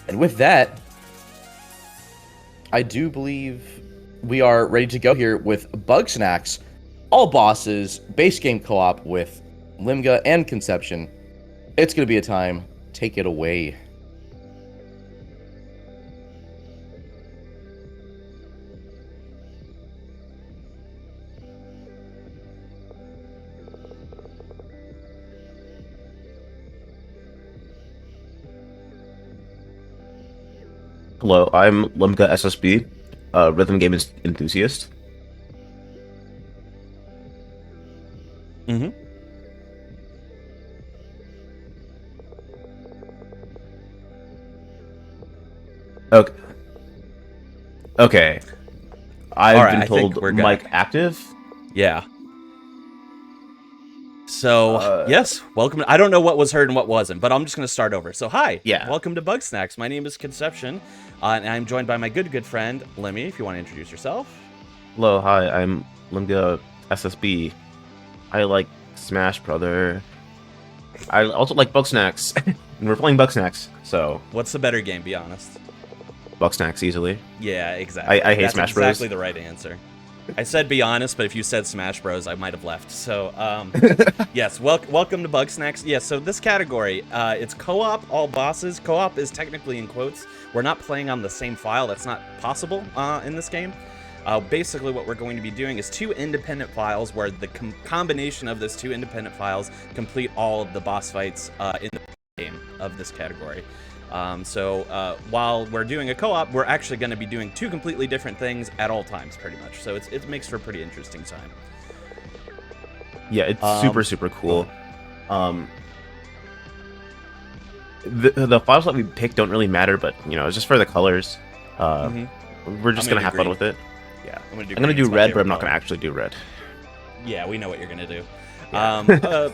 And with that, I do believe we are ready to go here with Bugsnax, all bosses, base game co-op with Limga and Konception. It's going to be a time. Take it away. Hello, I'm Limga SSB, rhythm game enthusiast. Mm-hmm. Okay. Okay. I've All right, been I think told we're good. mic active. Yeah. So, yes, welcome. I don't know what was heard and what wasn't, but I'm just going to start over. So, hi. Yeah. Welcome to Bugsnax. My name is Konception, and I'm joined by my good friend, Lemmy, if you want to introduce yourself. Hello, hi, I'm Limga SSB. I like Smash Brother. I also like Bugsnax, and we're playing Bugsnax, so What's the better game, be honest? Bugsnax easily. Yeah, exactly. I hate That's Smash Bros. Exactly the right answer. I said be honest, but if you said Smash Bros, I might have left. So, yes, welcome to Bugsnax. Yeah, so this category, it's co-op, all bosses. Co-op is technically in quotes. We're not playing on the same file. That's not possible in this game. Basically, what we're going to be doing is two independent files where the combination of those two independent files complete all of the boss fights in the game of this category. So while we're doing a co-op, we're actually going to be doing two completely different things at all times, pretty much. So it makes for a pretty interesting time. Yeah, it's super cool. The files that we pick don't really matter, but you know, it's just for the colors. We're just gonna have fun with it. Yeah, I'm gonna do red, but I'm not gonna actually do red. Yeah, we know what you're gonna do. Yeah.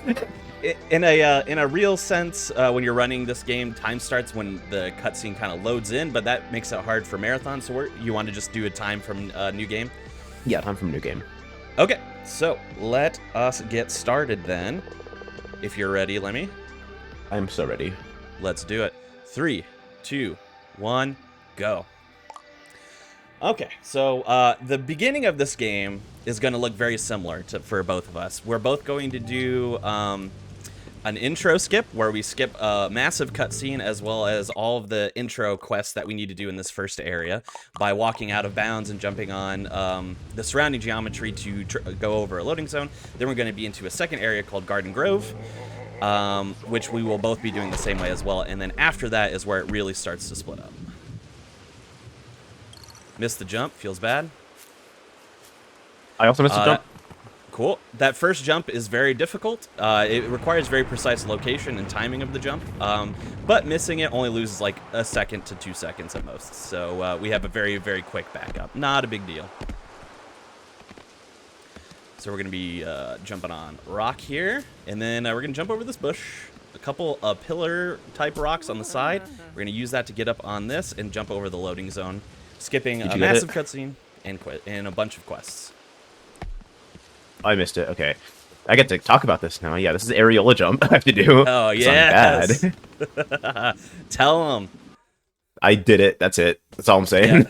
In a real sense, when you're running this game, time starts when the cutscene kind of loads in, but that makes it hard for marathon. So you want to just do a time from new game? Yeah, time from new game. Okay, so let us get started then. If you're ready, Lemmy. I'm so ready. Let's do it. 3, 2, 1, go. Okay, so the beginning of this game is going to look very similar for both of us. We're both going to do an intro skip where we skip a massive cutscene as well as all of the intro quests that we need to do in this first area by walking out of bounds and jumping on the surrounding geometry to go over a loading zone. Then we're going to be into a second area called Garden Grove, which we will both be doing the same way as well. And then after that is where it really starts to split up. Missed the jump. Feels bad. I also missed a jump. Cool. That first jump is very difficult. It requires very precise location and timing of the jump. But missing it only loses like a second to 2 seconds at most. So we have a very quick backup. Not a big deal. So we're going to be jumping on rock here. And then we're going to jump over this bush. A couple pillar-type rocks on the side. We're going to use that to get up on this and jump over the loading zone. Skipping a massive cutscene and a bunch of quests. I missed it. Okay. I get to talk about this now. Yeah, this is areola jump I have to do. Oh, yeah. Tell them. I did it. That's it. That's all I'm saying.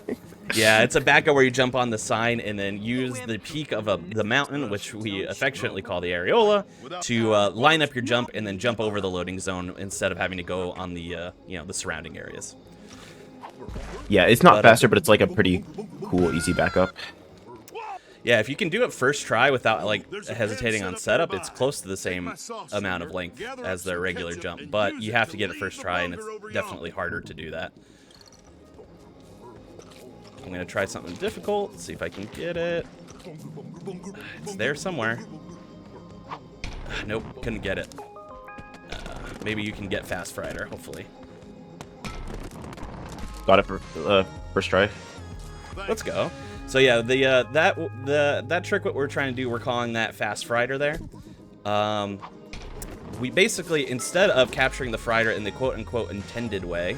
Yeah, it's a backup where you jump on the sign and then use the peak of the mountain, which we affectionately call the areola, to line up your jump and then jump over the loading zone instead of having to go on the the surrounding areas. Yeah, it's not faster, but it's like a pretty cool, easy backup. Yeah, if you can do it first try without like hesitating on setup, it's close to the same amount of length as the regular jump, but you have to get it first try, and it's definitely harder to do that. I'm going to try something difficult, see if I can get it. It's there somewhere. Nope, couldn't get it. Maybe you can get Fast Rider, hopefully. Got it for first try. Let's go. So yeah, that trick, what we're trying to do, we're calling that Fast Rider there. We basically, instead of capturing the Frider in the quote-unquote intended way,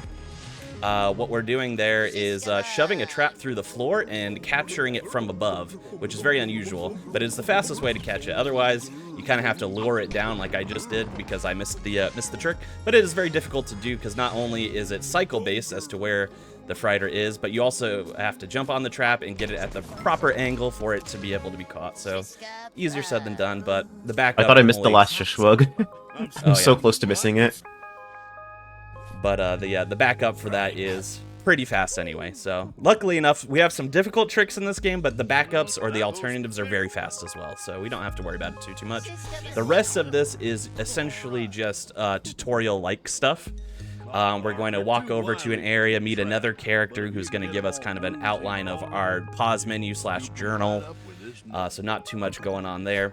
what we're doing there is shoving a trap through the floor and capturing it from above, which is very unusual, but it's the fastest way to catch it. Otherwise, you kind of have to lure it down like I just did because I missed the trick. But it is very difficult to do because not only is it cycle-based as to where the Frighter is, but you also have to jump on the trap and get it at the proper angle for it to be able to be caught. So easier said than done, but the backup... I thought I missed the last shrug. I'm so yeah. close to missing it. But the backup for that is pretty fast anyway. So luckily enough, we have some difficult tricks in this game, but the backups or the alternatives are very fast as well. So we don't have to worry about it too much. The rest of this is essentially just tutorial-like stuff. We're going to walk over to an area, meet another character who's going to give us kind of an outline of our pause menu / journal. So not too much going on there.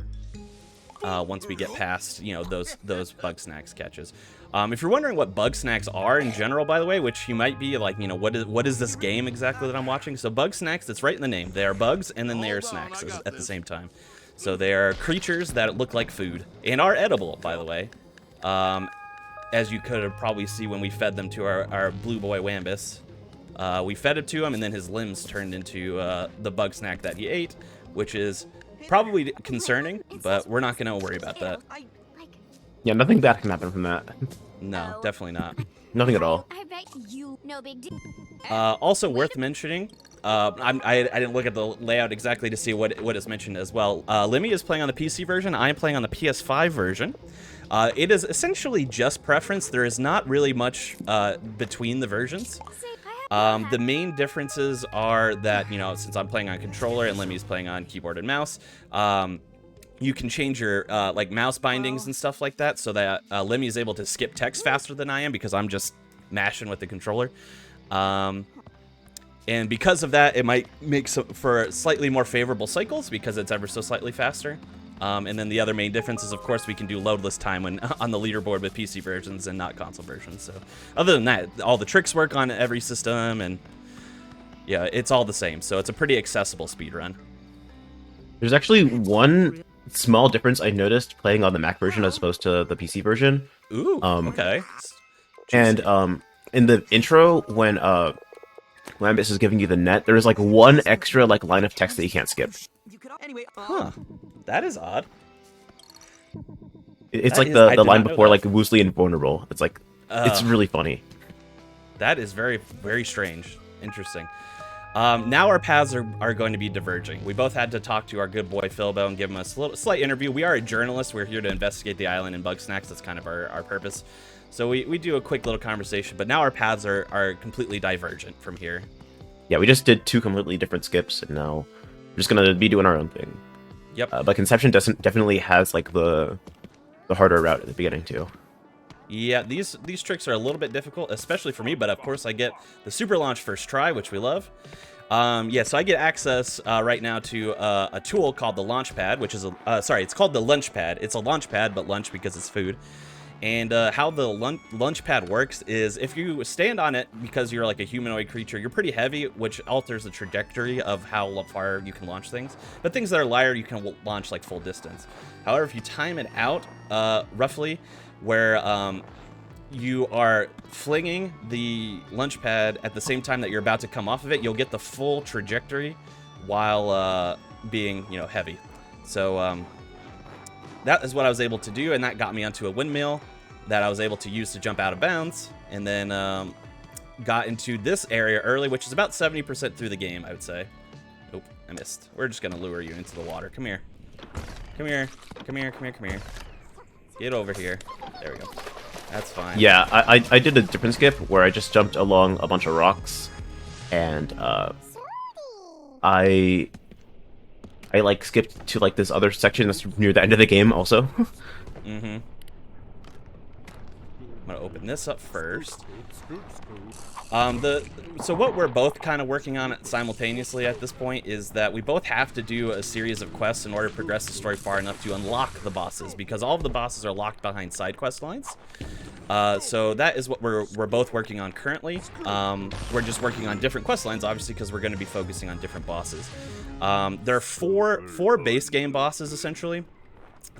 Once we get past, you know, those Bugsnax catches. If you're wondering what Bugsnax are in general, by the way, which you might be like, you know, what is this game exactly that I'm watching? So Bugsnax, it's right in the name. They are bugs and then they are snacks at the same time. So they are creatures that look like food and are edible, by the way. As you could have probably see when we fed them to our blue boy Wambus. We fed it to him and then his limbs turned into the bug snack that he ate, which is probably concerning, but we're not going to worry about that. Yeah, nothing bad can happen from that. No, definitely not. Nothing at all. Also worth mentioning, I didn't look at the layout exactly to see what is mentioned as well. Limmy is playing on the PC version. I am playing on the PS5 version. It is essentially just preference. There is not really much between the versions. The main differences are that, you know, since I'm playing on controller and Limmy's playing on keyboard and mouse, you can change your like mouse bindings and stuff like that so that Limmy is able to skip text faster than I am because I'm just mashing with the controller. And because of that, it might make for slightly more favorable cycles because it's ever so slightly faster. And then the other main difference is, of course, we can do loadless time when on the leaderboard with PC versions and not console versions. So other than that, all the tricks work on every system, and yeah, it's all the same. So it's a pretty accessible speedrun. There's actually one small difference I noticed playing on the Mac version as opposed to the PC version. Ooh, okay. And in the intro, when Lambus is giving you the net, there is like one extra like line of text that you can't skip. Huh. That is odd. It's like the line before, like, woozly and vulnerable. It's like, it's really funny. That is very, very strange. Interesting. Now our paths are going to be diverging. We both had to talk to our good boy Philbo and give him a slight interview. We are a journalist. We're here to investigate the island and Bugsnax. That's kind of our purpose. So we do a quick little conversation, but now our paths are completely divergent from here. Yeah, we just did 2 completely different skips, and now we're just going to be doing our own thing. Yep. But Konception definitely has like the harder route at the beginning too. Yeah, these tricks are a little bit difficult, especially for me. But of course, I get the super launch first try, which we love. Yeah, so I get access right now to a tool called the launch pad, which is it's called the lunch pad. It's a launch pad, but lunch because it's food. And how the lunch pad works is if you stand on it because you're like a humanoid creature, you're pretty heavy, which alters the trajectory of how far you can launch things. But things that are lighter, you can launch like full distance. However, if you time it out roughly, where you are flinging the lunch pad at the same time that you're about to come off of it, you'll get the full trajectory while being, you know, heavy. So that is what I was able to do, and that got me onto a windmill that I was able to use to jump out of bounds, and then got into this area early, which is about 70% through the game, I would say. Oop, I missed. We're just going to lure you into the water. Come here. Come here. Come here, come here, come here. Get over here. There we go. That's fine. Yeah, I did a different skip where I just jumped along a bunch of rocks, and I like skipped to like this other section that's near the end of the game also. Mm-hmm. I'm gonna open this up first. So what we're both kind of working on simultaneously at this point is that we both have to do a series of quests in order to progress the story far enough to unlock the bosses, because all of the bosses are locked behind side quest lines. So that is what we're both working on currently. We're just working on different quest lines, obviously, because we're going to be focusing on different bosses. There are four base game bosses essentially.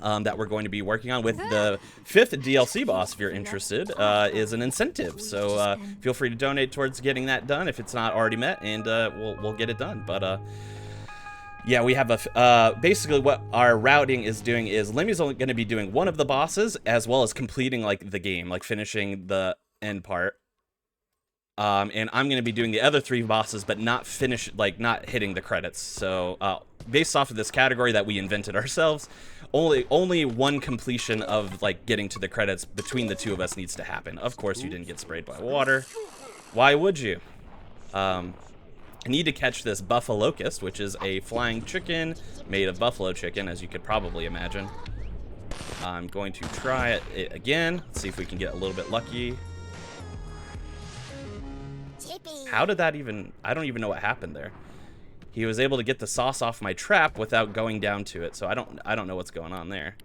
that we're going to be working on with the 5th DLC boss, if you're interested, is an incentive. So feel free to donate towards getting that done if it's not already met, and we'll get it done. But yeah, we have basically what our routing is doing is Lemmy's only going to be doing one of the bosses, as well as completing like the game, like finishing the end part. And I'm going to be doing the other 3 bosses, but not not hitting the credits. So based off of this category that we invented ourselves, only one completion of like getting to the credits between the 2 of us needs to happen. Of course, you didn't get sprayed by water. Why would you? I need to catch this Buffalocust, which is a flying chicken made of buffalo chicken, as you could probably imagine. I'm going to try it again. Let's see if we can get a little bit lucky. How did that even... I don't even know what happened there. He was able to get the sauce off my trap without going down to it, so I don't know what's going on there.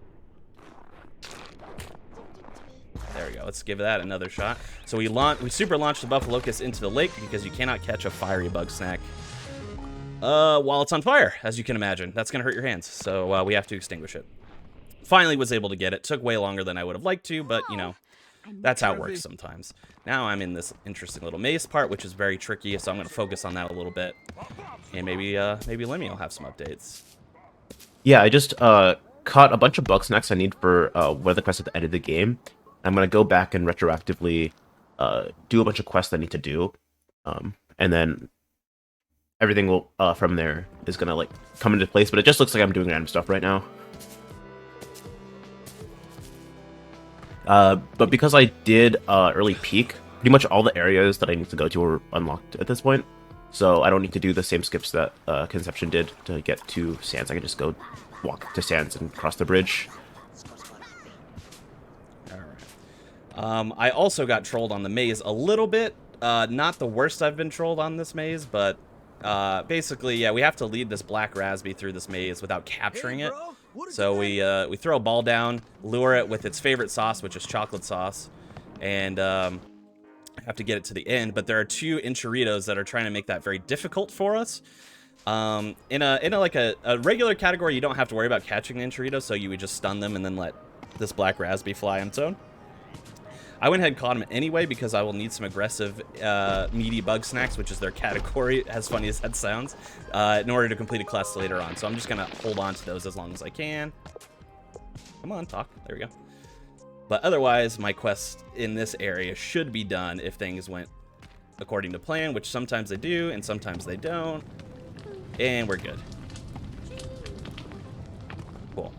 There we go. Let's give that another shot. So we super launched the Buffalocust into the lake because you cannot catch a fiery Bugsnax while it's on fire, as you can imagine. That's going to hurt your hands, so we have to extinguish it. Finally was able to get it. Took way longer than I would have liked to, but, you know, that's how it works sometimes. Now I'm in this interesting little maze part, which is very tricky, so I'm going to focus on that a little bit. And maybe Lemmy will have some updates. Yeah, I just caught a bunch of Bugsnax I need for one of the quests at the end of the game. I'm going to go back and retroactively do a bunch of quests I need to do. And then everything will from there is going to like come into place. But it just looks like I'm doing random stuff right now. But because I did early peak, pretty much all the areas that I need to go to are unlocked at this point. So I don't need to do the same skips that Konception did to get to Sands. I can just go walk to Sands and cross the bridge. Alright. I also got trolled on the maze a little bit. Not the worst I've been trolled on this maze, but basically, yeah, we have to lead this black raspy through this maze without capturing it. So we throw a ball down, lure it with its favorite sauce, which is chocolate sauce, and have to get it to the end. But there are 2 enchiritos that are trying to make that very difficult for us. In a regular category, you don't have to worry about catching the enchirito, so you would just stun them and then let this black raspy fly on its own. I went ahead and caught him anyway because I will need some aggressive, meaty Bugsnax, which is their category, as funny as that sounds, in order to complete a quest later on. So I'm just going to hold on to those as long as I can. Come on, talk. There we go. But otherwise, my quest in this area should be done if things went according to plan, which sometimes they do and sometimes they don't. And we're good. Cool.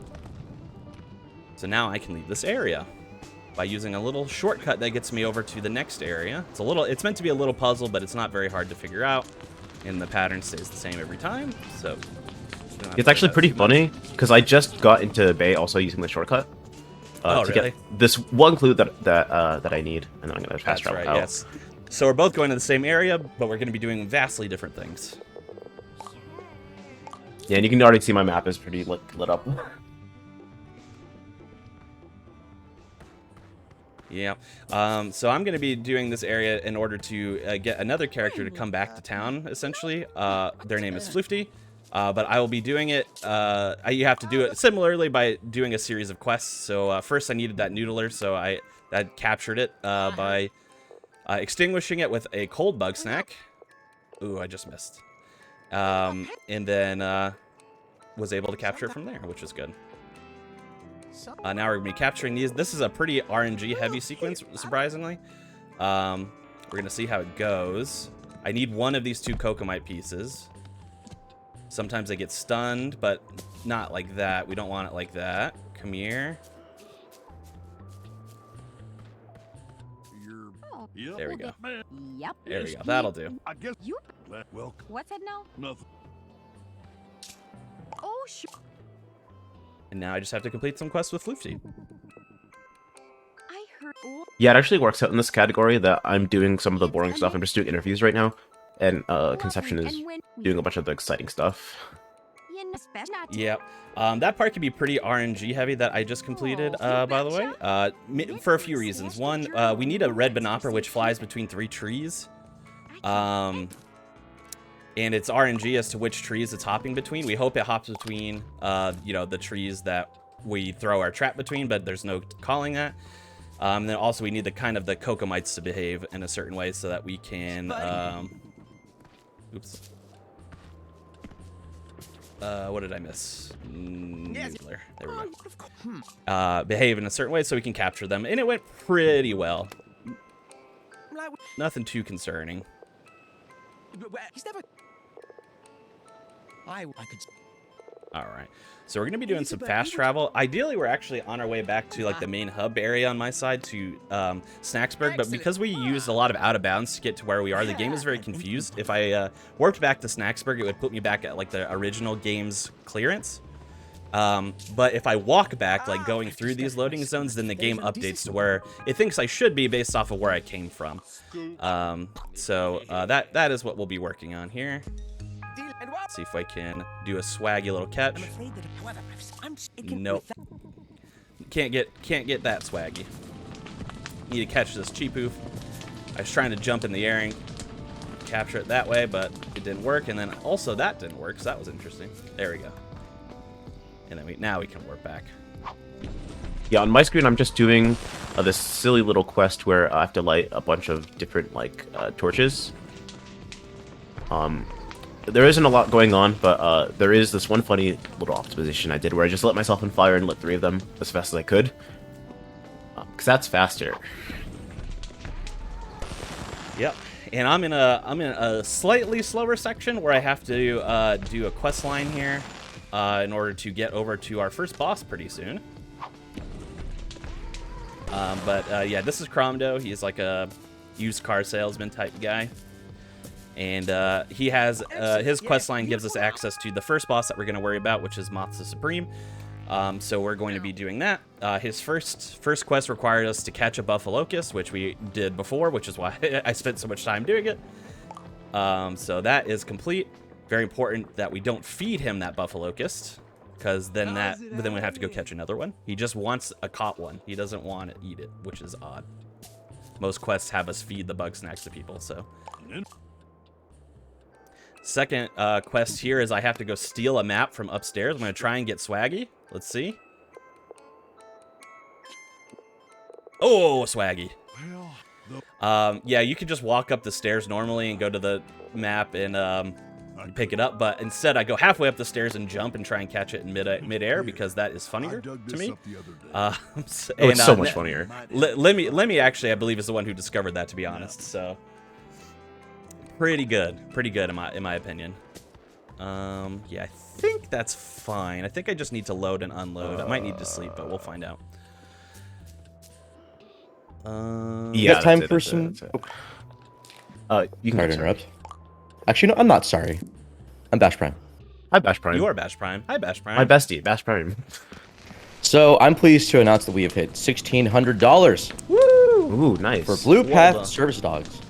So now I can leave this area by using a little shortcut that gets me over to the next area. It's meant to be a little puzzle, but it's not very hard to figure out, and the pattern stays the same every time. So it's actually pretty funny because I just got into Bay also using the shortcut to get this one clue that I need, and then I'm gonna fast travel out. Yes. So we're both going to the same area, but we're going to be doing vastly different things. Yeah, and you can already see my map is pretty lit up. Yeah. So I'm going to be doing this area in order to get another character to come back to town, essentially. Their name is Floofty. But I will be doing it, you have to do it similarly by doing a series of quests. So first I needed that noodler, so I captured it by extinguishing it with a cold Bugsnax. Ooh, I just missed. And then was able to capture it from there, which was good. Now we're going to be capturing these. This is a pretty RNG heavy sequence, surprisingly. We're going to see how it goes. I need one of these 2 Kokomite pieces. Sometimes they get stunned, but not like that. We don't want it like that. Come here. There we go. Yep. There we go. That'll do. I guess You. well, What's that now? nothing. Oh, sure. And now I just have to complete some quests with Floofty. I heard. Oh, Yeah, it actually works out in this category that I'm doing some of the boring stuff. I'm just doing interviews right now, and Konception is doing a bunch of the exciting stuff. Yep. That part can be pretty RNG heavy that I just completed, by the way, for a few reasons. One, we need a red Banopper which flies between 3 trees. And it's RNG as to which trees it's hopping between. We hope it hops between, you know, the trees that we throw our trap between, but there's no calling that. And then also we need the kind of the Kokomites to behave in a certain way so that we can, oops. What did I miss? Nuclear. There we go. Behave in a certain way so we can capture them, and it went pretty well. Nothing too concerning. All right, so we're gonna be doing some fast travel. Ideally, we're actually on our way back to like the main hub area on my side to Snacksburg, but because we used a lot of out of bounds to get to where we are, the game is very confused. If I warped back to Snacksburg, it would put me back at like the original game's clearance. But if I walk back, like going through these loading zones, then the game updates to where it thinks I should be based off of where I came from. So that is what we'll be working on here. See if I can do a swaggy little catch. Nope. Can't get that swaggy. Need to catch this cheapoof. I was trying to jump in the air and capture it that way, but it didn't work. And then also that didn't work, so that was interesting. There we go. And then now we can warp back. Yeah, on my screen, I'm just doing this silly little quest where I have to light a bunch of different like torches. There isn't a lot going on, but there is this one funny little optimization I did where I just let myself on fire and lit 3 of them as fast as I could. Because that's faster. Yep. And I'm in a slightly slower section where I have to do a quest line here in order to get over to our first boss pretty soon. But yeah, this is Cromdo. He's like a used car salesman type guy. And he has his quest line gives us access to the first boss that we're going to worry about, which is Moth the Supreme. So we're going to be doing that. His first quest required us to catch a Buffalocust, which we did before, which is why I spent so much time doing it. So that is complete. Very important that we don't feed him that Buffalocust, because then we have to go catch another one. He just wants a caught one. He doesn't want to eat it, which is odd. Most quests have us feed the Bugsnax to people, so. Second quest here is I have to go steal a map from upstairs. I'm going to try and get swaggy. Let's see. Oh, swaggy. Yeah, you could just walk up the stairs normally and go to the map and pick it up, but instead I go halfway up the stairs and jump and try and catch it in midair because that is funnier to me. It's so much funnier. Lemmy actually, I believe, is the one who discovered that, to be honest. So pretty good in my opinion. Yeah, I think that's fine. I think I just need to load and unload. I might need to sleep, but we'll find out. Yeah, time for some. You can interrupt. Actually, no, I'm not sorry. I'm Bash Prime. Hi, Bash Prime. You are Bash Prime. Hi, Bash Prime. My bestie, Bash Prime. So I'm pleased to announce that we have hit $1,600. Woo! Ooh, nice. For Blue Path Service Dogs.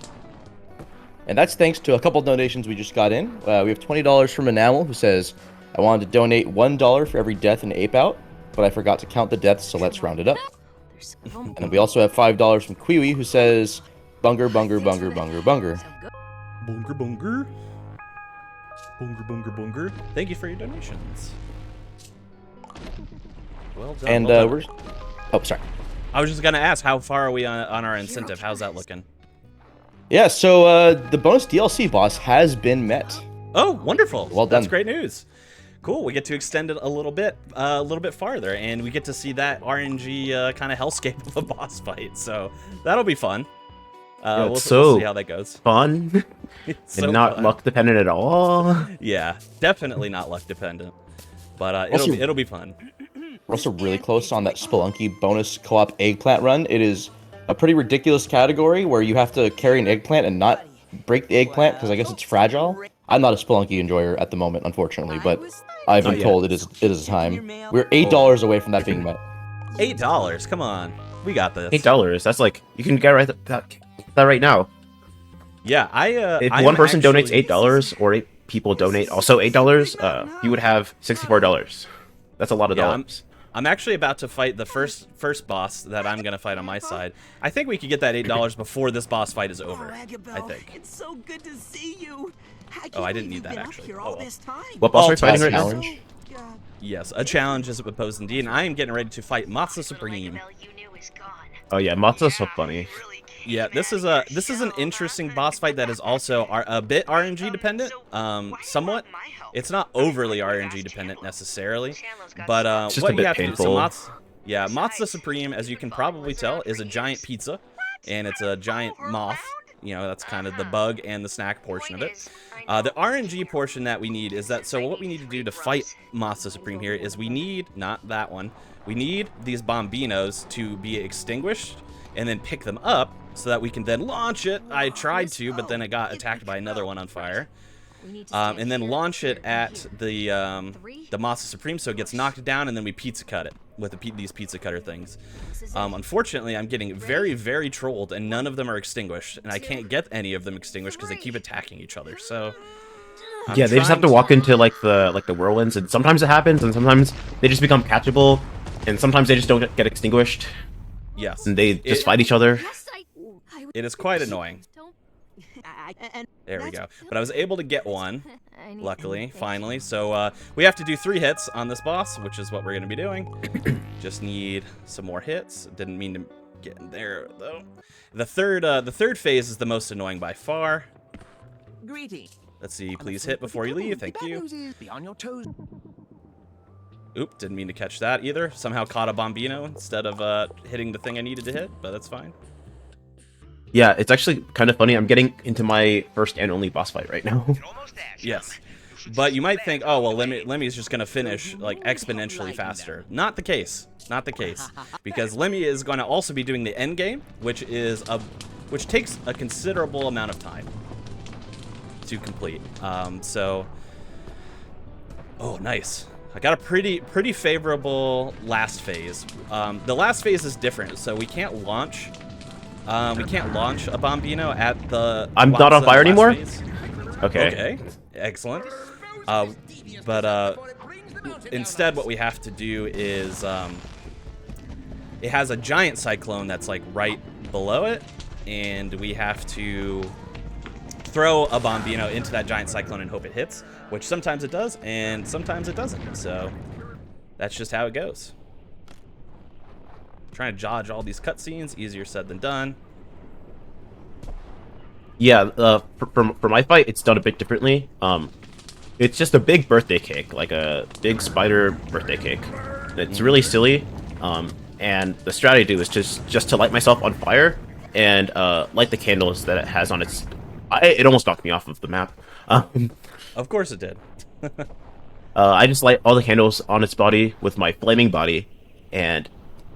And that's thanks to a couple of donations we just got in. We have $20 from Enamel, who says, I wanted to donate $1 for every death in Ape Out, but I forgot to count the deaths, so let's round it up. And then we also have $5 from Kiwi, who says, Bunger, bunger, bunger, bunger, bunger. Bunger, bunger. Bunger, bunger, bunger. Thank you for your donations. Well done. And well done. we're... Oh, sorry. I was just going to ask, how far are we on our incentive? How's that looking? Yeah, so the bonus DLC boss has been met. Oh, wonderful. Well done. That's great news. Cool. We get to extend it a little bit farther, and we get to see that RNG kind of hellscape of a boss fight. So that'll be fun. We'll see how that goes. Fun. It's and so not fun. luck dependent at all. Yeah, definitely not luck dependent. But it'll be fun. We're also really close on that Spelunky bonus co-op eggplant run. It is a pretty ridiculous category where you have to carry an eggplant and not break the eggplant because I guess it's fragile. I'm not a Spelunky enjoyer at the moment, unfortunately, but I've been told it is time. We're $8 away from that being met. $8? Come on, we got this. $8. That's like you can get that right now. Yeah, if one person donates $8 or 8 people donate also $8, you would have $64. That's a lot of dollars. I'm actually about to fight the first boss that I'm gonna fight on my side. I think we could get that $8 before this boss fight is over. I think. It's so good to see you. Oh, I didn't need that actually. Oh, well. What boss are you All fighting right now? challenge. Yes, a challenge is proposed indeed, and I am getting ready to fight Matza Supreme. Oh yeah, Matsu's so funny. Yeah, this is an interesting boss fight that is also a bit RNG dependent, somewhat. It's not overly RNG dependent necessarily, but It's just what a you bit have painful. to do, so Matza Supreme, as you can probably tell, is a giant pizza, and it's a giant moth. You know, that's kind of the bug and the snack portion of it. The RNG portion that we need is that, so what we need to do to fight Matza Supreme here is we need, not that one, we need these bombinos to be extinguished and then pick them up so that we can then launch it. I tried to, but then it got attacked by another one on fire. And then launch it at the Matza Supreme so it gets knocked down, and then we pizza cut it with these pizza cutter things. Unfortunately, I'm getting very, very trolled, and none of them are extinguished, and I can't get any of them extinguished because they keep attacking each other. So Yeah, they just have to walk into like the whirlwinds, and sometimes it happens, and sometimes they just become catchable, and sometimes they just don't get extinguished, yes, and they just fight each other. it is quite annoying. There we go. But I was able to get one, luckily, finally. So we have to do 3 hits on this boss, which is what we're going to be doing. Just need some more hits. Didn't mean to get in there, though. The third phase is the most annoying by far. Let's see. Please hit before you leave. Thank you. Oop, didn't mean to catch that either. Somehow caught a bombino instead of hitting the thing I needed to hit, but that's fine. Yeah, it's actually kind of funny. I'm getting into my first and only boss fight right now. Yes. But you might think, oh, well, Lemmy's just going to finish, like, exponentially faster. Not the case. Not the case. Because Lemmy is going to also be doing the end game, which takes a considerable amount of time to complete. So, oh, nice. I got a pretty favorable last phase. The last phase is different, so we can't launch... we can't launch a bombino at the... I'm not on fire anymore? Phase. Okay. Okay, excellent. But instead what we have to do is... it has a giant cyclone that's like right below it, and we have to throw a bombino into that giant cyclone and hope it hits, which sometimes it does, and sometimes it doesn't. So that's just how it goes. Trying to dodge all these cutscenes, easier said than done. Yeah, for my fight, it's done a bit differently. It's just a big birthday cake, like a big spider birthday cake. It's really silly, and the strategy is just to light myself on fire and light the candles that it has on its... It almost knocked me off of the map. Of course it did. I just light all the candles on its body with my flaming body, and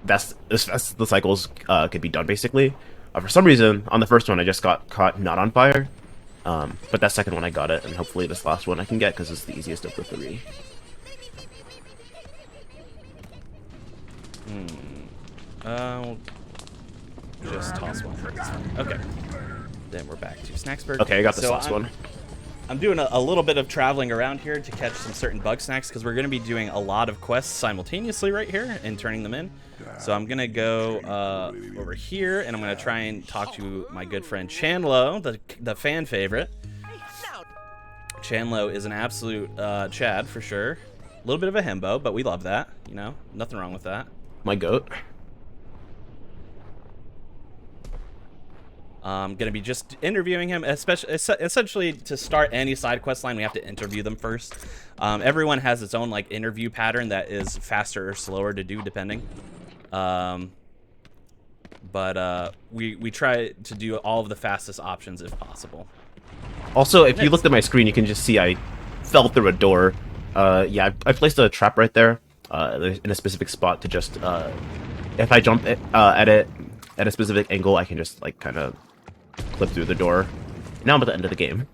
that's the cycles could be done basically. For some reason, on the first one, I just got caught not on fire, but that second one I got it, and hopefully this last one I can get because it's the easiest of the 3. Just toss one for this one. Okay. Then we're back to Snacksburg. Okay, I got this So last one. I'm doing a little bit of traveling around here to catch some certain Bugsnax because we're going to be doing a lot of quests simultaneously right here and turning them in. So I'm going to go over here, and I'm going to try and talk to my good friend Chanlo, the fan favorite. Chanlo is an absolute Chad for sure. A little bit of a himbo, but we love that. You know, nothing wrong with that. My goat. I'm going to be just interviewing him, essentially to start any side quest line, we have to interview them first. Everyone has its own like interview pattern that is faster or slower to do depending. But we try to do all of the fastest options if possible. Also, if you looked at my screen, you can just see I fell through a door. Yeah, I placed a trap right there in a specific spot to just... if I jump at it at a specific angle, I can just like kind of clip through the door. Now I'm at the end of the game.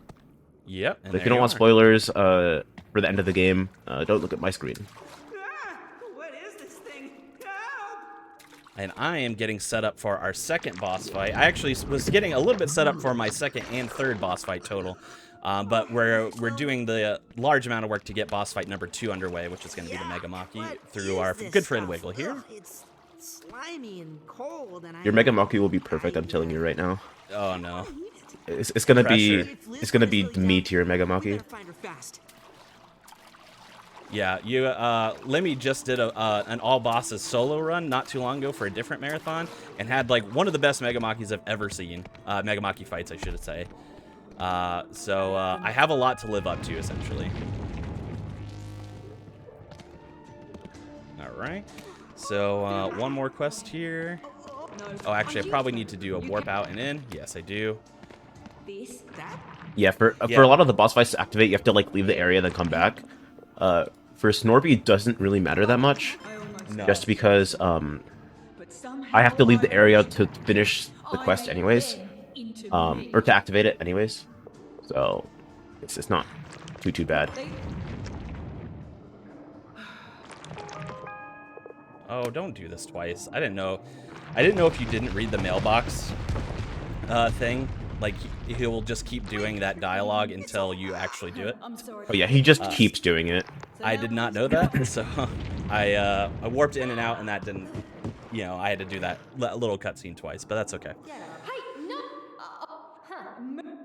Yep. But if you don't want spoilers for the end of the game, don't look at my screen. What is this thing? And I am getting set up for our second boss fight. I actually was getting a little bit set up for my second and third boss fight total. But we're doing the large amount of work to get boss fight number 2 underway, which is going to be the Mega Maki through our good friend Wiggle here. It's slimy and cold, and Your Mega Maki will be perfect. I'm telling you right now. Oh no. It's gonna Pressure. be the me tier Mega Maki. Yeah, Lemmy just did an all bosses solo run not too long ago for a different marathon, and had like one of the best Mega Makis I've ever seen. Mega Maki fights, I should say. So I have a lot to live up to, essentially. All right. So one more quest here. Oh, actually, I probably need to do a warp out and in. Yes, I do. Yeah, for a lot of the boss fights to activate, you have to like leave the area then come back. For Snorby, it doesn't really matter that much, No. just because I have to leave the area to finish the quest anyways, or to activate it anyways. So it's not too bad. Oh, don't do this twice. I didn't know if you didn't read the mailbox thing. Like, he'll just keep doing that dialogue until you actually do it. Oh yeah, he just keeps doing it. I did not know that, so I warped in and out, and that didn't, I had to do that little cutscene twice, but that's okay.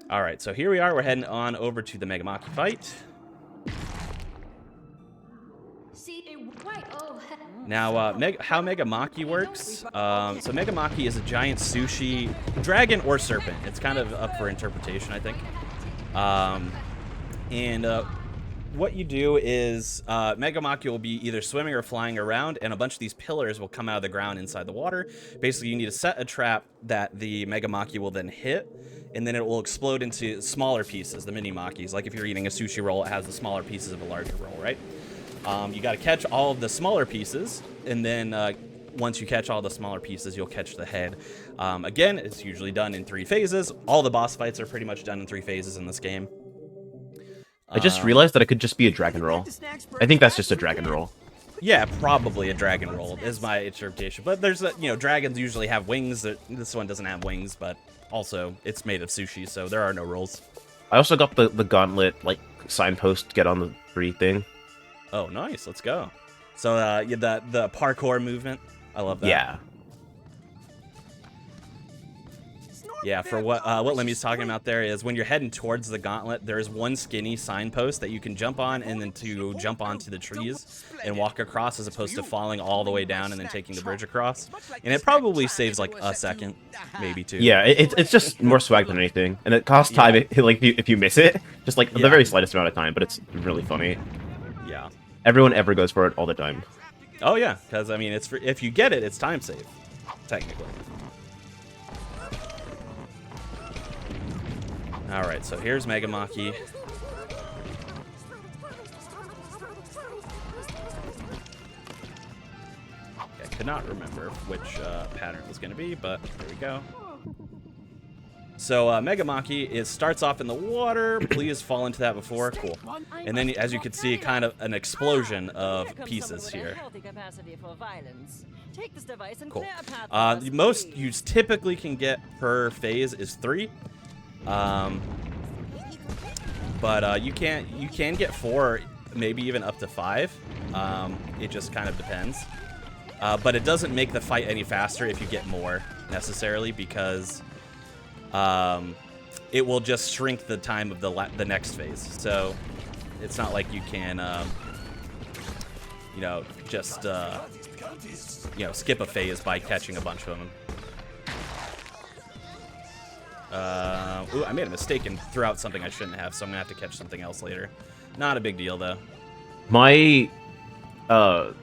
All right, so here we are. We're heading on over to the Mega Maki fight. Now, how Mega Maki works, so Mega Maki is a giant sushi dragon or serpent. It's kind of up for interpretation, I think. What you do is Mega Maki will be either swimming or flying around, and a bunch of these pillars will come out of the ground inside the water. Basically, you need to set a trap that the Mega Maki will then hit, and then it will explode into smaller pieces, the mini Makis. Like if you're eating a sushi roll, it has the smaller pieces of a larger roll, right? You got to catch all of the smaller pieces, and then once you catch all the smaller pieces, you'll catch the head. Again, it's usually done in 3 phases. All the boss fights are pretty much done in 3 phases in this game. I just realized that it could just be a dragon roll. I think that's just a dragon roll. Yeah, probably a dragon roll is my interpretation. But there's, dragons usually have wings. This one doesn't have wings, but also it's made of sushi, so there are no rolls. I also got the gauntlet, like, signpost get on the free thing. Oh, nice. Let's go. So, the parkour movement. I love that. Yeah. Yeah, for what Lemmy's talking about there is when you're heading towards the gauntlet, there's one skinny signpost that you can jump on, and then to jump onto the trees and walk across, as opposed to falling all the way down and then taking the bridge across. And it probably saves like a second, maybe 2. Yeah, it's just more swag than anything, and it costs time. If you miss it, just like the very slightest amount of time, but it's really funny. Yeah. Everyone ever goes for it all the time. Oh yeah, because I mean, if you get it, it's time save, technically. All right, so here's Mega Maki. Okay, I could not remember which pattern it was going to be, but there we go. So Mega Maki starts off in the water. Please fall into that before. Cool. And then, as you can see, kind of an explosion of pieces here. Cool. The most you typically can get per phase is 3. But you can get 4, maybe even up to 5. It just kind of depends. But it doesn't make the fight any faster if you get more necessarily, because it will just shrink the time of the next phase. So it's not like you can just skip a phase by catching a bunch of them. Ooh, I made a mistake and threw out something I shouldn't have, so I'm gonna have to catch something else later. Not a big deal though. I don't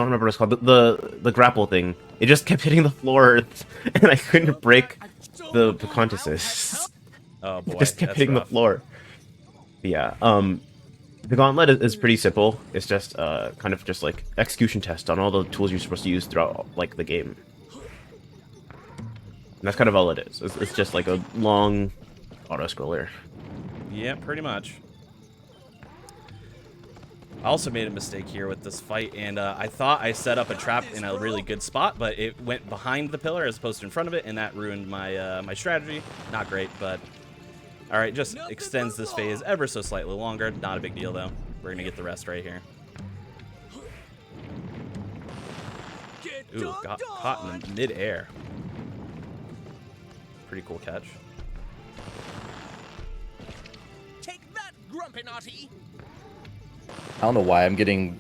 remember what it's called. The grapple thing. It just kept hitting the floor, and I couldn't break the Conception. Oh boy, It just kept that's hitting rough. the floor. Yeah. The gauntlet is pretty simple. It's just kind of just like execution test on all the tools you're supposed to use throughout like the game. And that's kind of all it is. It's just like a long auto-scroller. Yeah, pretty much. I also made a mistake here with this fight, and I thought I set up a trap in a really good spot, but it went behind the pillar as opposed to in front of it, and that ruined my my strategy. Not great, but All right, just extends this phase ever so slightly longer. Not a big deal, though. We're going to get the rest right here. Ooh, got caught in the mid-air. Pretty cool catch. Take that, Grumpy Naughty. I don't know why I'm getting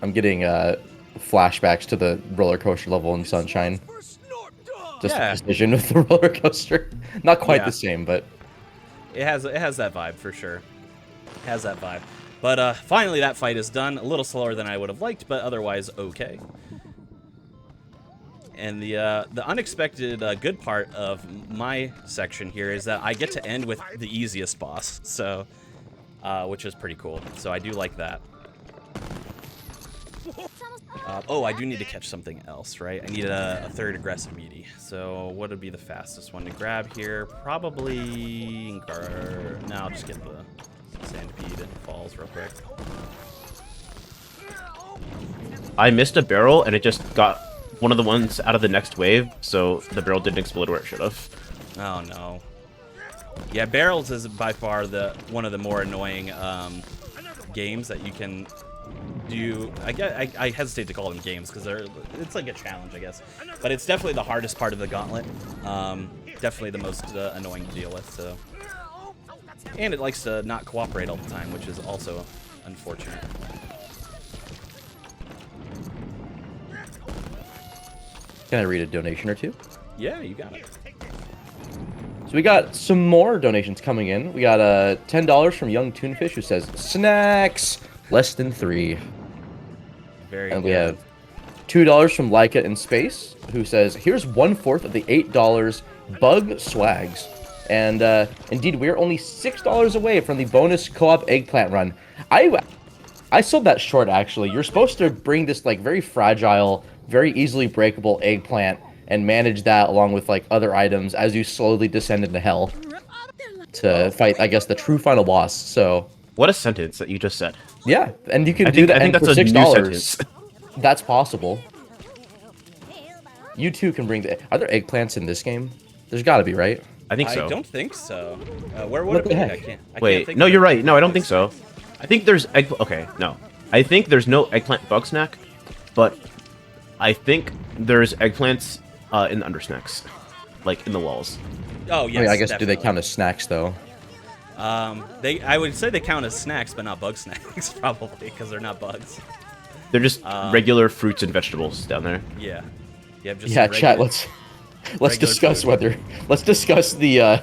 flashbacks to the roller coaster level in Sunshine. Just Yeah. the precision of the roller coaster. Not quite Yeah. the same, but It has that vibe for sure. It has that vibe. But finally, that fight is done. A little slower than I would have liked, but otherwise okay. And the unexpected good part of my section here is that I get to end with the easiest boss, so which is pretty cool. So I do like that. Oh, I do need to catch something else, right? I need a third aggressive meaty. So what would be the fastest one to grab here? Probably... No, I'll just get the Sandpede and Falls real quick. I missed a barrel, and it just got one of the ones out of the next wave, so the barrel didn't explode where it should have. Oh, no. Yeah, barrels is by far one of the more annoying games that you can do. I hesitate to call them games because it's like a challenge, I guess. But it's definitely the hardest part of the gauntlet. Definitely the most annoying to deal with. So, and it likes to not cooperate all the time, which is also unfortunate. can I read a donation or two? Yeah, you got it. So we got some more donations coming in. We got $10 from Young Toonfish who says snacks less than 3. Very And good. we have $2 from Leica in Space, who says, here's 1/4 of the $8 bug swags. And indeed, we're only $6 away from the bonus co-op eggplant run. I sold that short, actually. You're supposed to bring this like very fragile, very easily breakable eggplant and manage that along with like other items as you slowly descend into hell to fight, I guess, the true final boss. So What a sentence that you just said. yeah, and you can I do think, that I think and that's for a new $6. sentence. That's possible. You too can bring the... Are there eggplants in this game? There's got to be, right? I think so. I don't think so. Where would What it the be? heck? I can't Wait, think no, of you're it. right. No, I don't think so. I think there's okay, no. I think there's no eggplant bug snack, but I think there's eggplants in the undersnacks, like in the walls. Oh, yes, I mean, I guess, do definitely. they count as snacks, though? I would say they count as snacks, but not bug snacks, probably, because they're not bugs. They're just regular fruits and vegetables down there. Yeah. You have just Yeah, some chat, regular- let's regular discuss food. let's discuss the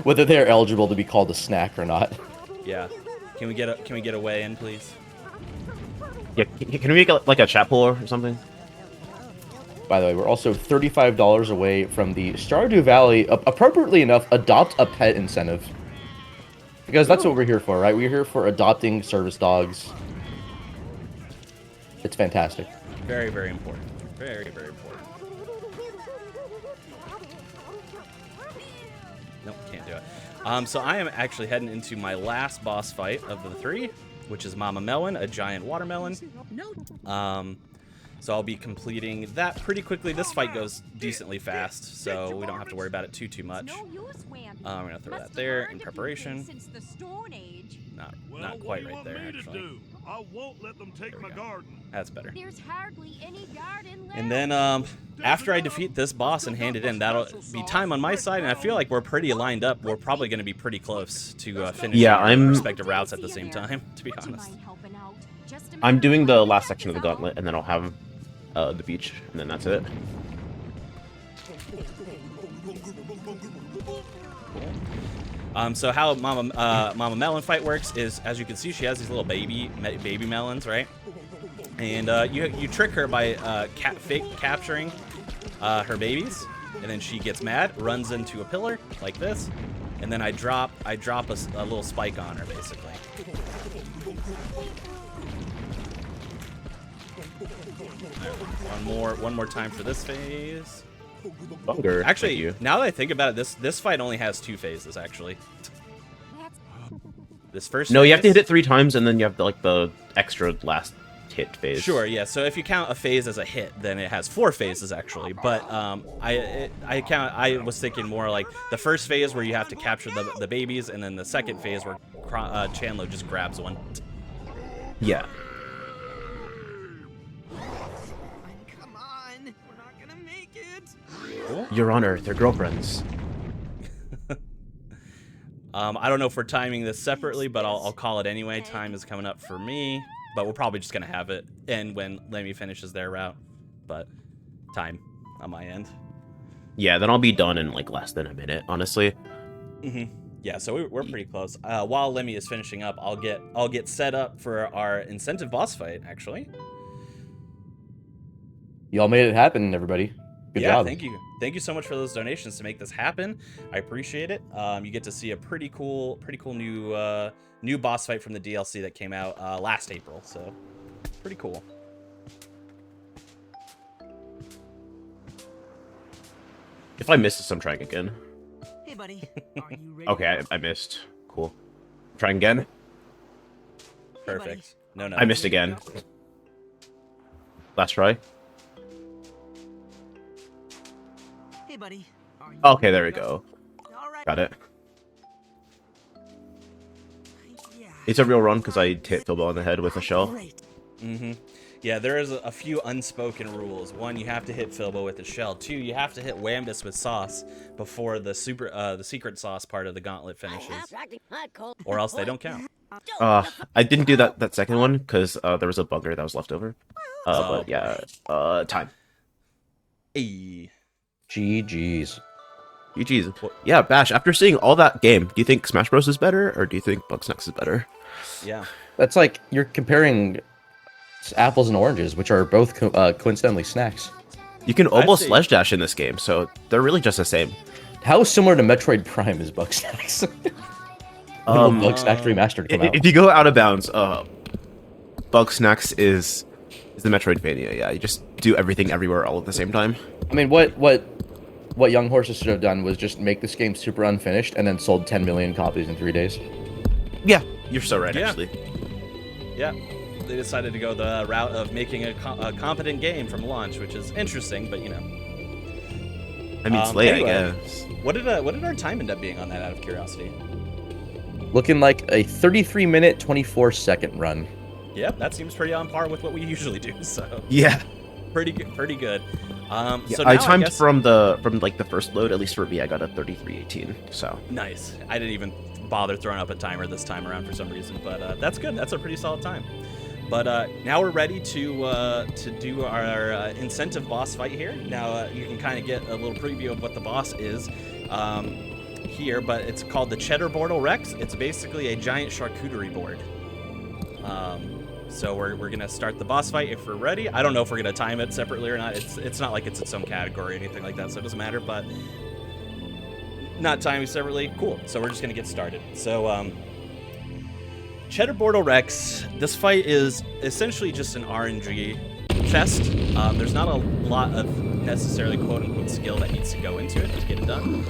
whether they're eligible to be called a snack or not. Yeah. Can we get a weigh in, please? Yeah, can we make like a chat poll or something? By the way, we're also $35 away from the Stardew Valley, appropriately enough, adopt a pet incentive. Because that's what we're here for, right? We're here for adopting service dogs. It's fantastic. Very, very important. Very, very important. Nope, can't do it. So I am actually heading into my last boss fight of the 3, which is Mama Melon, a giant watermelon. So I'll be completing that pretty quickly. This fight goes decently fast, so we don't have to worry about it too much. We're gonna throw that there in preparation. Not quite right there, actually. I won't let them take my garden. That's better. There's hardly any garden left. And then after I defeat this boss and hand it in, that'll be time on my side, and I feel like we're pretty lined up. We're probably going to be pretty close to finishing Yeah, our I'm- respective routes at the same time, to be Would you honest. mind helping out? Just a I'm minute. doing the last section of the gauntlet, and then I'll have the beach, and then that's it. So how Mama Melon fight works is, as you can see, she has these little baby melons, right? And you trick her by fake capturing her babies, and then she gets mad, runs into a pillar like this, and then I drop a little spike on her, basically. One more time for this phase. Bunger, Actually, thank you. now that I think about it, this fight only has 2 phases, actually. This first No, you have to phase- hit it 3 times, and then you have like the extra last hit phase. Sure, yeah. So if you count a phase as a hit, then it has 4 phases actually. But I was thinking more like the first phase where you have to capture the babies, and then the second phase where Chandler just grabs one. Yeah. Come on, we're not gonna make it. Cool. Your Honor, they're girlfriends. I don't know if we're timing this separately, but I'll call it anyway. Time is coming up for me, but we're probably just gonna have it end when Lemmy finishes their route. But time on my end. Yeah, then I'll be done in like less than a minute, honestly. Yeah, so we're pretty close. While Lemmy is finishing up, I'll get set up for our incentive boss fight. Actually, Y'all made it happen, everybody. Good job. Thank you so much for those donations to make this happen. I appreciate it. You get to see a pretty cool new boss fight from the DLC that came out last April. So pretty cool. If I miss this, I'm trying again. Hey, buddy. Are you ready? Okay, I missed. Cool. Trying again. Perfect. No. I missed again. Last try. Hey, buddy. Are you Okay, ready there we to go. All right. Got it. Yeah. It's a real run because I hit Philbo on the head with a shell. Great. Yeah, there is a few unspoken rules. 1, you have to hit Philbo with the shell. 2, you have to hit Wambus with sauce before the secret sauce part of the gauntlet finishes, or else they don't count. I didn't do that second one because there was a bugger that was left over. Oh, But yeah, time. Hey. GG's. GG's. Yeah, Bash, after seeing all that game, do you think Smash Bros is better, or do you think Bugsnax is better? Yeah. That's like you're comparing apples and oranges, which are both coincidentally snacks. You can almost say- ledge dash in this game, so they're really just the same. How similar to Metroid Prime is Bugsnax? When will Bugsnax Remastered come out? If you go out of bounds, Bugsnax is the Metroidvania. Yeah, you just do everything everywhere all at the same time. I mean, what Young Horses should have done was just make this game super unfinished and then sold 10 million copies in 3 days. Yeah, you're so right, Yeah. actually. Yeah. They decided to go the route of making a competent game from launch, which is interesting, but you know. I mean, Slay, anyway, I guess. What did our time end up being on that, out of curiosity? Looking like a 33-minute, 24-second run. Yep, that seems pretty on par with what we usually do. So Yeah. pretty good. Yeah, So I now timed guess- from the first load, at least for me, I got a 33:18. So Nice. I didn't even bother throwing up a timer this time around for some reason, but that's good. That's a pretty solid time. But now we're ready to do our incentive boss fight here. Now you can kind of get a little preview of what the boss is here, but it's called the Cheddar Rex. It's basically a giant charcuterie board. So we're gonna start the boss fight if we're ready. I don't know if we're gonna time it separately or not. It's not like it's its own category or anything like that, so it doesn't matter. But not timing separately. Cool. So we're just gonna get started. So Cheddar Rex. This fight is essentially just an RNG fest. There's not a lot of necessarily quote-unquote skill that needs to go into it to get it done.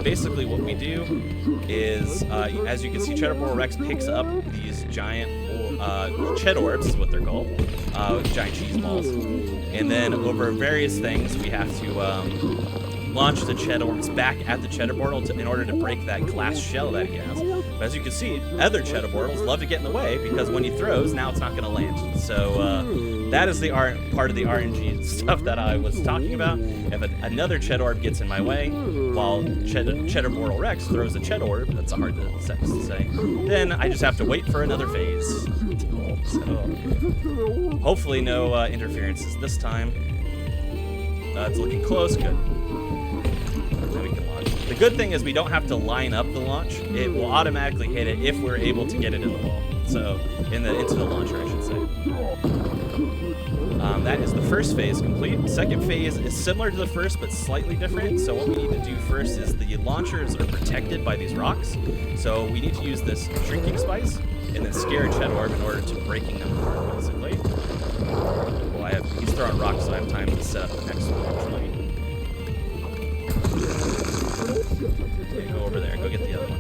Basically what we do is, as you can see, Cheddar Rex picks up these giant Ched orbs, is what they're called, giant cheese balls. And then over various things, we have to launch the Ched orbs back at the Cheddar in order to break that glass shell that he has. But as you can see, other Cheddar love to get in the way because when he throws, now it's not going to land. So that is the part of the RNG stuff that I was talking about. If another Ched orb gets in my way, while Cheddar Rex throws a Ched orb, that's a hard sentence to say, then I just have to wait for another phase. So hopefully no interferences this time. It's looking close. Good. Then we can launch. The good thing is we don't have to line up the launch. It will automatically hit it if we're able to get it in the wall. So into the launcher, I should say. That is the first phase complete. The second phase is similar to the first, but slightly different. So what we need to do first is the launchers are protected by these rocks. So we need to use this shrinking spice and then scare a Ched orb in order to breaking them apart, basically. Well, he's throwing rocks, so I have time to set up the next one, actually. Okay, go over there. Go get the other one.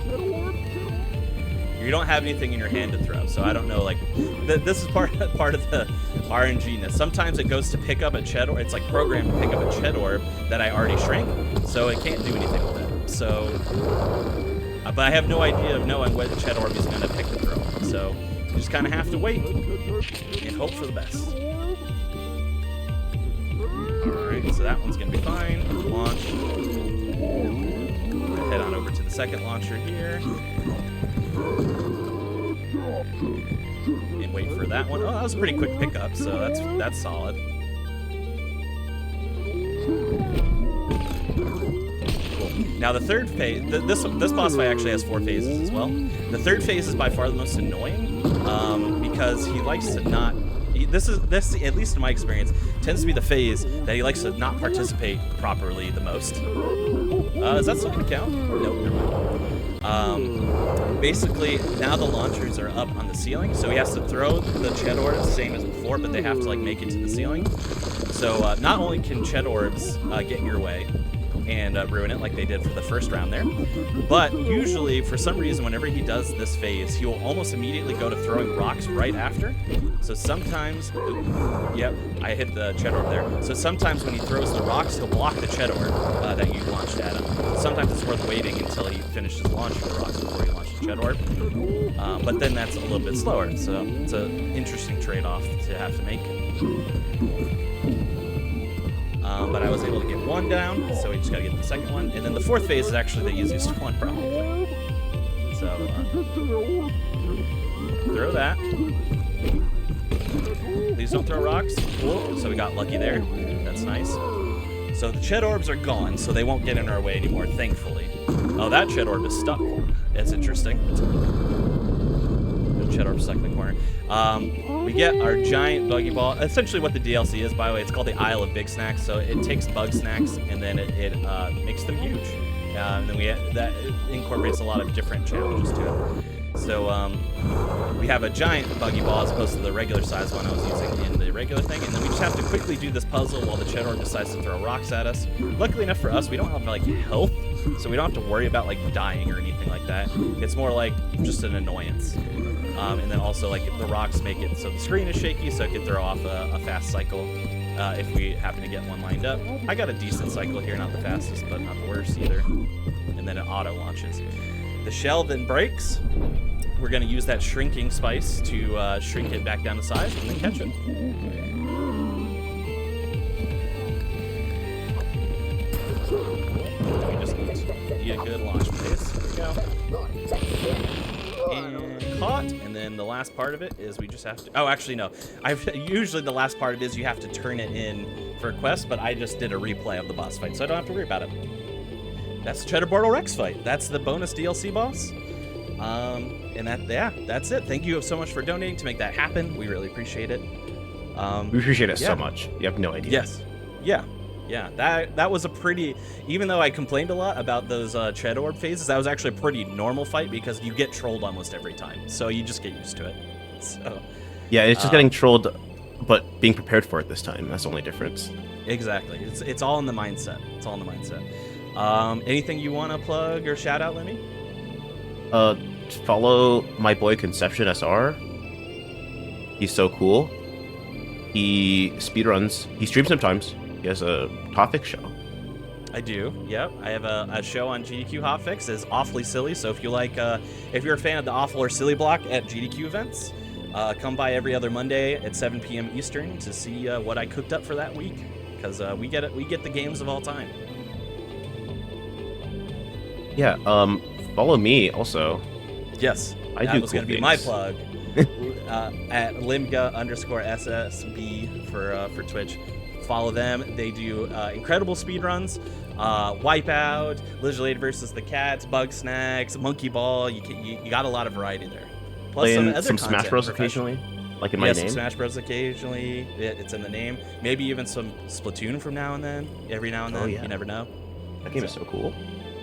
You don't have anything in your hand to throw, so I don't know. Like, this is part of the RNG-ness. Sometimes it goes to pick up a Ched Orb. It's like programmed to pick up a Ched Orb that I already shrank, so it can't do anything with it. So, but I have no idea of knowing what Ched Orb is going to pick to throw. So, you just kind of have to wait and hope for the best. Alright, so that one's going to be fine. Launch. Head on over to the second launcher here. And wait for that one. Oh, that was a pretty quick pickup, so that's solid. Cool. Now the third phase, this boss fight actually has 4 phases as well. The third phase is by far the most annoying because he likes to not. This at least in my experience tends to be the phase that he likes to not participate properly the most. Is that still gonna count? Nope, never mind. Basically, now the launchers are up on the ceiling, so he has to throw the Ched Orbs same as before, but they have to like make it to the ceiling. So not only can Ched Orbs get in your way and ruin it like they did for the first round there, but usually, for some reason, whenever he does this phase, he will almost immediately go to throwing rocks right after. So sometimes, yep, I hit the Ched Orb there. So sometimes when he throws the rocks, he'll block the Ched Orb that you launched at him. Sometimes it's worth waiting until he finishes launching the rocks before he launches the Ched Orb. But then that's a little bit slower, so it's an interesting trade-off to have to make. But I was able to get one down, so we just gotta get the second one. And then the fourth phase is actually the easiest one, probably. So, throw that. Please don't throw rocks. Cool. So we got lucky there. That's nice. So the Ched Orbs are gone, so they won't get in our way anymore, thankfully. Oh, that Ched Orb is stuck. That's interesting. Ched Orb stuck in the corner. We get our giant buggy ball. Essentially what the DLC is, by the way, it's called the Isle of Bugsnax. So it takes Bugsnax and then it makes them huge. And then that incorporates a lot of different challenges to it. So we have a giant buggy ball as opposed to the regular size one I was using in the regular thing. And then we just have to quickly do this puzzle while the Ched Orb decides to throw rocks at us. Luckily enough for us, we don't have like health, so we don't have to worry about like dying or anything like that. It's more like just an annoyance. And then also, like, the rocks make it so the screen is shaky, so it can throw off a fast cycle if we happen to get one lined up. I got a decent cycle here, not the fastest, but not the worst either. And then it auto launches. The shell then breaks. We're going to use that shrinking spice to shrink it back down to size and then catch it. We just need a good launch pace. There we go. And caught, and then the last part of it is we just have to. Oh, actually no. Usually the last part of it is you have to turn it in for a quest, but I just did a replay of the boss fight, so I don't have to worry about it. That's the Cheddar Bortle Rex fight. That's the bonus DLC boss. And that's it. Thank you so much for donating to make that happen. We really appreciate it. We appreciate it so much. You have no idea. Yes. Yeah, that was a pretty, even though I complained a lot about those Ched Orb phases, that was actually a pretty normal fight because you get trolled almost every time. So you just get used to it. So yeah, it's just getting trolled, but being prepared for it this time. That's the only difference. Exactly. It's all in the mindset. It's all in the mindset. Anything you want to plug or shout out, Lemmy? Follow my boy Konception SR. He's so cool. He speedruns. He streams sometimes. He has a Hotfix show. I do. Yep. I have a show on GDQ Hotfix. It's awfully silly. So if you like, if you're a fan of the awful or silly block at GDQ events, come by every other Monday at 7 p.m. Eastern to see what I cooked up for that week. Because we get it. We get the games of all time. Yeah. Follow me also. Yes. That was cool going to be my plug. At Limga_SSB for Twitch. Follow them. They do incredible speedruns, Wipeout, Legislated versus the Cats, Bugsnax, Monkey Ball. You got a lot of variety there. Plus some Smash Bros occasionally, like in my name. Some Smash Bros occasionally. It's in the name. Maybe even some Splatoon from now and then. Every now and then. You never know. That game is so cool.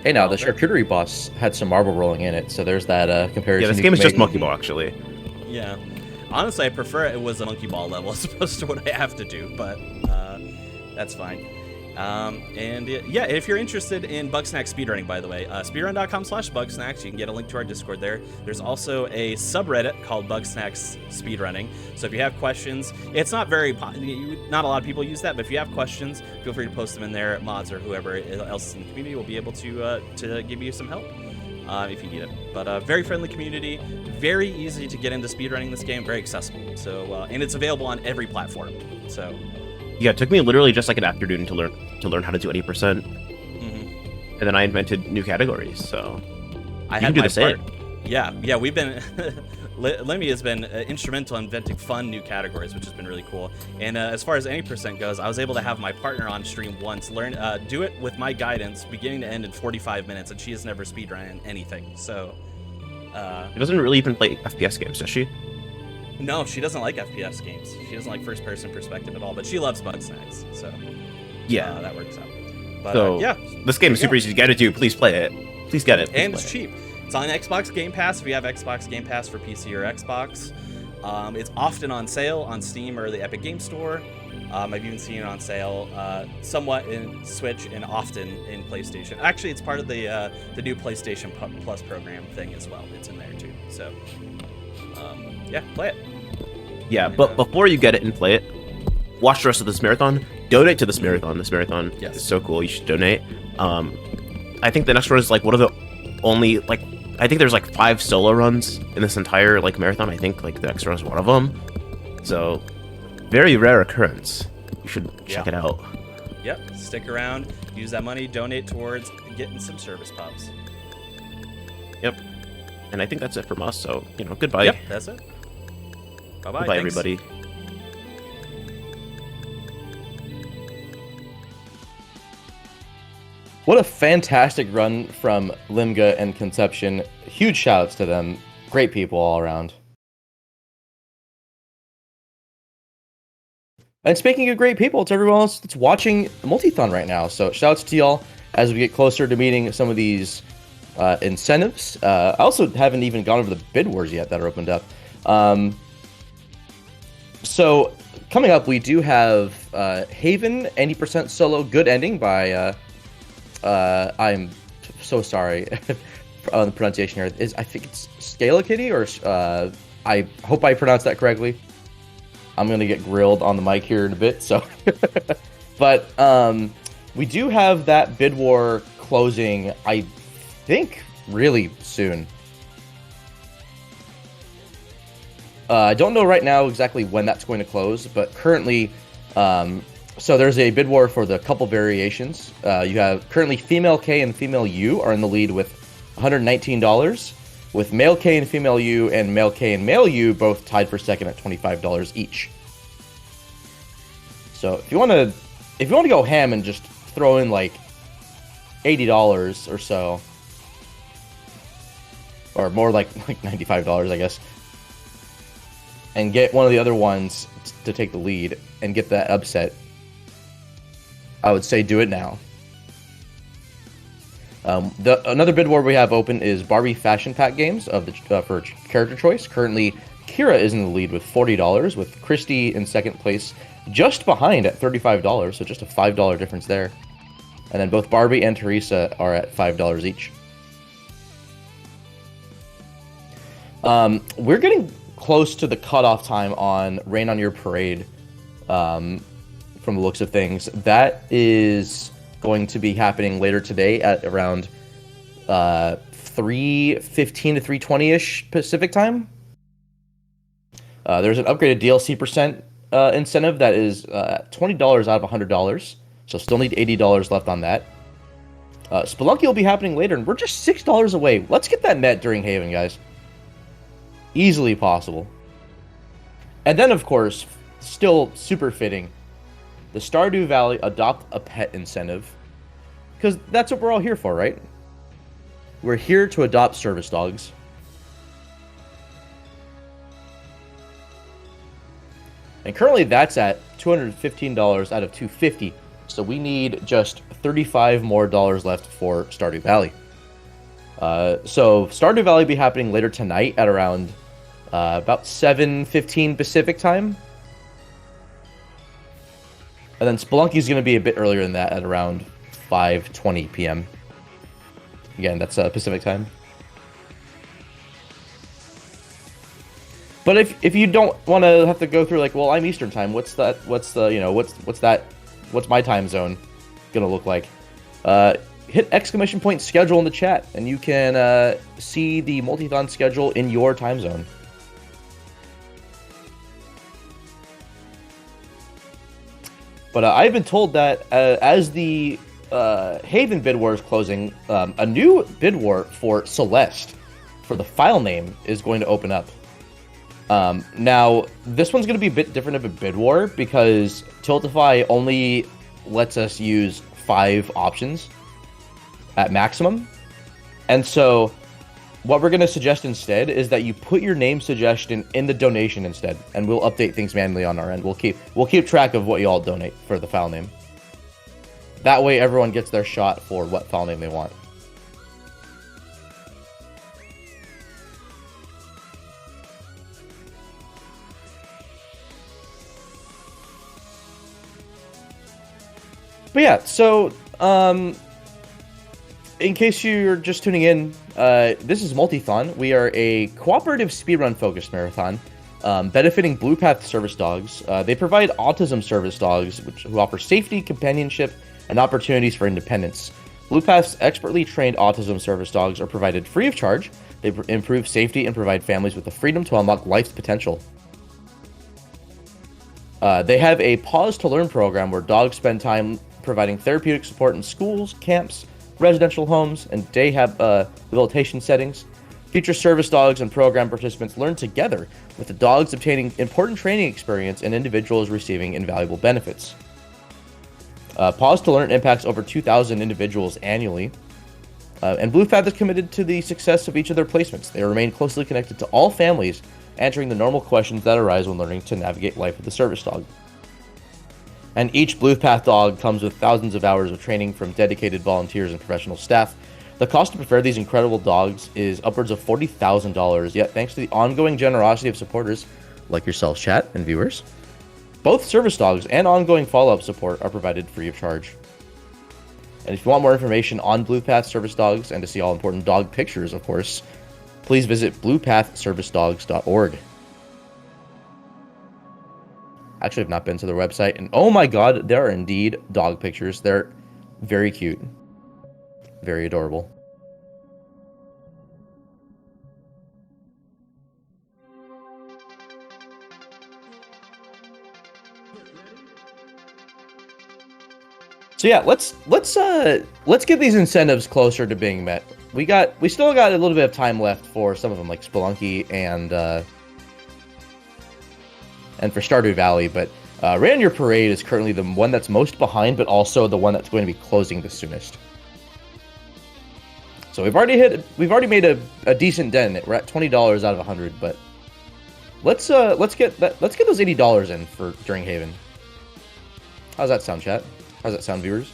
Hey, now the charcuterie boss had some marble rolling in it, so there's that comparison. Yeah, this game is just Monkey Ball actually. Yeah. Honestly, I prefer it was a Monkey Ball level as opposed to what I have to do, but that's fine. Yeah, if you're interested in Bugsnax speedrunning, by the way, speedrun.com/Bugsnax, you can get a link to our Discord there. There's also a subreddit called Bugsnax Speedrunning. So if you have questions, it's not not a lot of people use that, but if you have questions, feel free to post them in there. Mods or whoever else in the community will be able to give you some help if you need it. But very friendly community, very easy to get into speedrunning this game, very accessible. So and it's available on every platform. So. Yeah, it took me literally just like an afternoon to learn how to do 80%, and then I invented new categories. So I you had can do my the same. part. Yeah, we've been Lemmy has been instrumental in inventing fun new categories, which has been really cool. And as far as 80% goes, I was able to have my partner on stream once do it with my guidance, beginning to end in 45 minutes, and she has never speedrun anything. So She doesn't really even play FPS games, does she? no, she doesn't like FPS games. She doesn't like first-person perspective at all. But she loves Bugsnax, so Yeah. that works out. But So yeah, this game is there super you easy to get into. Please play it. Please get it. Please and play it's it. cheap. It's on Xbox Game Pass if you have Xbox Game Pass for PC or Xbox. It's often on sale on Steam or the Epic Game Store. I've even seen it on sale somewhat in Switch and often in PlayStation. Actually, it's part of the new PlayStation Plus program thing as well. It's in there too. So yeah, play it. Yeah, but before you get it and play it, watch the rest of this marathon. Donate to this marathon. This marathon Yes. is so cool. You should donate. I think the next run is like one of the only like I think there's like 5 solo runs in this entire like marathon. I think like the next run is one of them. So very rare occurrence. You should check Yeah. it out. Yep, stick around, use that money, donate towards getting some service pubs. Yep. And I think that's it from us. So goodbye. Yep, that's it. Bye-bye. Goodbye, thanks. everybody. What a fantastic run from Limga and Konception. Huge shoutouts to them. Great people all around. And speaking of great people, it's everyone else that's watching Multithon right now. So shoutouts to y'all as we get closer to meeting some of these incentives. I also haven't even gone over the bid wars yet that are opened up. So coming up, we do have Haven 80% solo good ending by I'm so sorry on the pronunciation here. I think it's Scala Kitty, or I hope I pronounced that correctly. I'm gonna get grilled on the mic here in a bit. So, but we do have that bid war closing. I think really soon. I don't know right now exactly when that's going to close, but currently, so there's a bid war for the couple variations. You have currently female K and female U are in the lead with $119, with male K and female U and male K and male U both tied for second at $25 each. So if you want to go ham and just throw in like $80 or so, or more like $95, I guess, and get one of the other ones to take the lead and get that upset, I would say do it now. Another bid war we have open is Barbie Fashion Pack games of the for character choice. Currently, Kira is in the lead with $40, with Christy in second place, just behind at $35, so just a $5 difference there. And then both Barbie and Teresa are at $5 each. We're getting close to the cutoff time on Rain on Your Parade. From the looks of things, that is going to be happening later today at around 3:15 to 3:20ish Pacific time. There's an upgraded DLC percent incentive that is $20 out of $100, so still need $80 left on that. Spelunky will be happening later, and we're just $6 away. Let's get that net during Haven, guys. Easily possible. And then, of course, still super fitting, the Stardew Valley Adopt a Pet incentive. Because that's what we're all here for, right? We're here to adopt service dogs. And currently that's at $215 out of $250. So we need just $35 more left for Stardew Valley. So Stardew Valley will be happening later tonight at around about 7:15 Pacific time. And then Spelunky's going to be a bit earlier than that at around 5:20 p.m. Again, that's Pacific time. But if you don't want to have to go through like, well, I'm Eastern time. What's that? What's the what's my time zone gonna look like? Hit ! schedule in the chat, and you can see the Multithon schedule in your time zone. But I've been told that as the Haven bid war is closing, a new bid war for Celeste for the file name is going to open up. Now, this one's going to be a bit different of a bid war because Tiltify only lets us use 5 options at maximum. And so what we're going to suggest instead is that you put your name suggestion in the donation instead, and we'll update things manually on our end. We'll keep track of what you all donate for the file name. That way everyone gets their shot for what file name they want. But yeah, so in case you're just tuning in, this is Multithon. We are a cooperative speedrun-focused marathon benefiting Blue Path service dogs. They provide autism service dogs, who offer safety, companionship, and opportunities for independence. Blue Path's expertly trained autism service dogs are provided free of charge. They improve safety and provide families with the freedom to unlock life's potential. They have a Pause to Learn program where dogs spend time providing therapeutic support in schools, camps, residential homes, and day rehabilitation settings. Future service dogs and program participants learn together, with the dogs obtaining important training experience and individuals receiving invaluable benefits. Pause to Learn impacts over 2,000 individuals annually, and Blue Path is committed to the success of each of their placements. They remain closely connected to all families, answering the normal questions that arise when learning to navigate life with a service dog. And each Blue Path dog comes with thousands of hours of training from dedicated volunteers and professional staff. The cost to prepare these incredible dogs is upwards of $40,000, yet thanks to the ongoing generosity of supporters, like yourselves, chat, and viewers, both service dogs and ongoing follow-up support are provided free of charge. And if you want more information on Blue Path service dogs, and to see all important dog pictures, of course, please visit bluepathservicedogs.org. Actually, I've not been to their website, and oh my god, there are indeed dog pictures. They're very cute. Very adorable. So yeah, let's get these incentives closer to being met. We still got a little bit of time left for some of them, like Spelunky and for Stardew Valley, but Raid on Your Parade is currently the one that's most behind, but also the one that's going to be closing the soonest. So we've already made a decent dent in it. We're at $20 out of 100, but let's get those $80 in for during Haven. How's that sound, chat? How's that sound, viewers?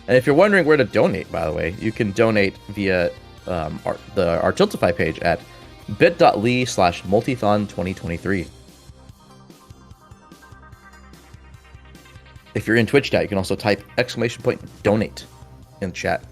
And if you're wondering where to donate, by the way, you can donate via our Tiltify page at bit.ly/multithon2023. If you're in Twitch chat, you can also type !donate in the chat.